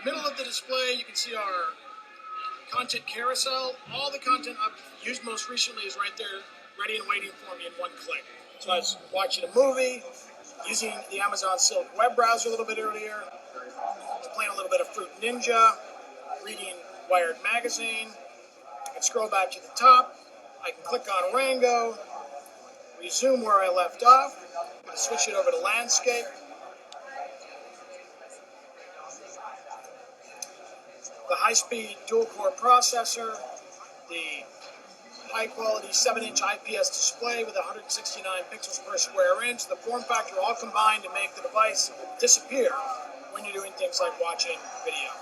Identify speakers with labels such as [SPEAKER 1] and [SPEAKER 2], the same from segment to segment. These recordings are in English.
[SPEAKER 1] Middle of the display, you can see our content carousel. All the content I've used most recently is right there, ready and waiting for me in one click. So I was watching a movie, using the Amazon Silk web browser a little bit earlier, playing a little bit of Fruit Ninja, reading Wired magazine. I can scroll back to the top. I can click on Rango, resume where I left off. I'm going to switch it over to landscape. The high-speed dual-core processor, the high-quality 7-inch IPS display with 169 pixels per square inch, the form factor all combined to make the device disappear when you're doing things like watching video.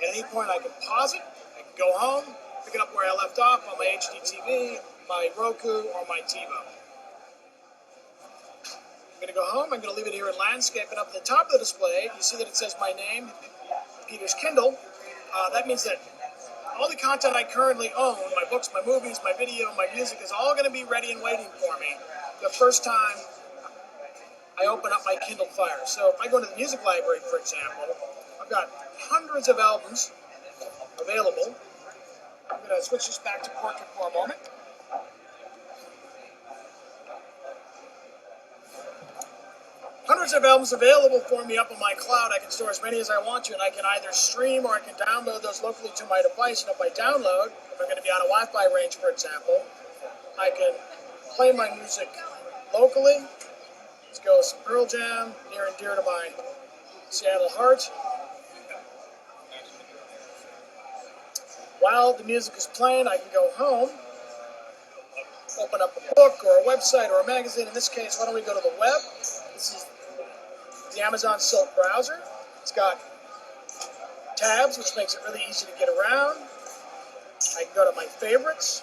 [SPEAKER 1] At any point I can pause it, I can go home, pick it up where I left off on my HD TV, my Roku, or my TiVo. I'm going to go home, I'm going to leave it here in landscape, and up at the top of the display, you see that it says my name, Peter's Kindle. That means that all the content I currently own, my books, my movies, my video, my music, is all going to be ready and waiting for me the first time I open up my Kindle Fire. So if I go to the music library, for example, I've got hundreds of albums available. I'm going to switch this back to portrait for a moment. Hundreds of albums available for me up on my cloud. I can store as many as I want to, and I can either stream or I can download those locally to my device. And if I download, if I'm going to be on a Wi-Fi range, for example, I can play my music locally. Let's go with some Pearl Jam, near and dear to my Seattle heart. While the music is playing, I can go home, open up a book or a website or a magazine. In this case, why don't we go to the web? This is the Amazon Silk browser. It's got tabs, which makes it really easy to get around. I can go to my favorites.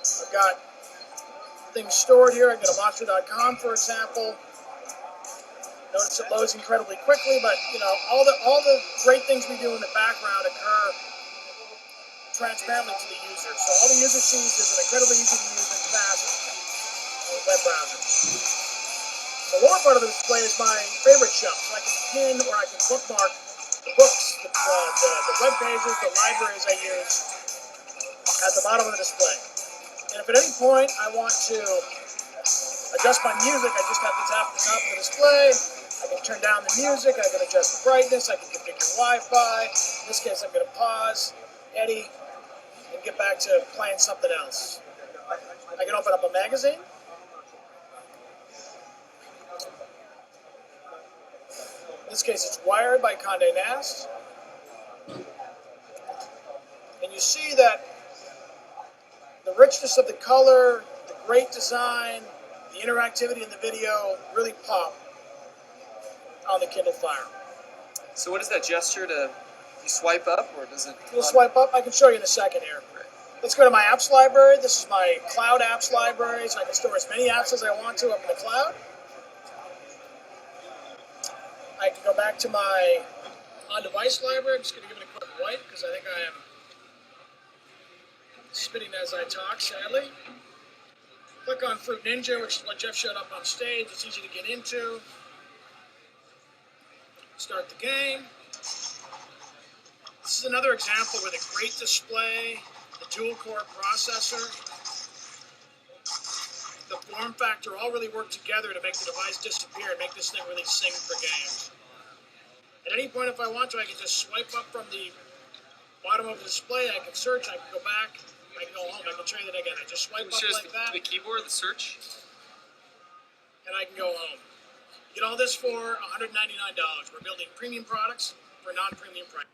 [SPEAKER 1] I've got things stored here. I can go to monster.com, for example. Notice it loads incredibly quickly, but all the great things we do in the background occur transparently to the user. So all the user sees is an incredibly easy to use and fast web browser. The lower part of the display is my favorite shelf. So I can pin or I can bookmark the books, the web pages, the libraries I use at the bottom of the display. And if at any point I want to adjust my music, I just have to tap the top of the display. I can turn down the music, I can adjust the brightness, I can configure Wi-Fi. In this case, I'm going to pause, edit, and get back to playing something else. I can open up a magazine. In this case, it's Wired by Condé Nast. And you see that the richness of the color, the great design, the interactivity in the video really pop on the Kindle Fire.
[SPEAKER 2] So what is that gesture to, you swipe up or does it?
[SPEAKER 1] You'll swipe up. I can show you in a second here. Let's go to my apps library. This is my cloud apps library, so I can store as many apps as I want to up in the cloud. I can go back to my on-device library. I'm just going to give it a quick wipe because I think I am spitting as I talk, sadly. Click on Fruit Ninja, which is what Jeff showed up on stage. It's easy to get into. Start the game. This is another example with a great display, the dual-core processor, the form factor all really work together to make the device disappear and make this thing really sing for games. At any point, if I want to, I can just swipe up from the bottom of the display. I can search. I can go back. I can go home. I can try that again. I just swipe up like that.
[SPEAKER 2] The keyboard, the search.
[SPEAKER 1] And I can go home. Get all this for $199. We're building premium products for non-premium price.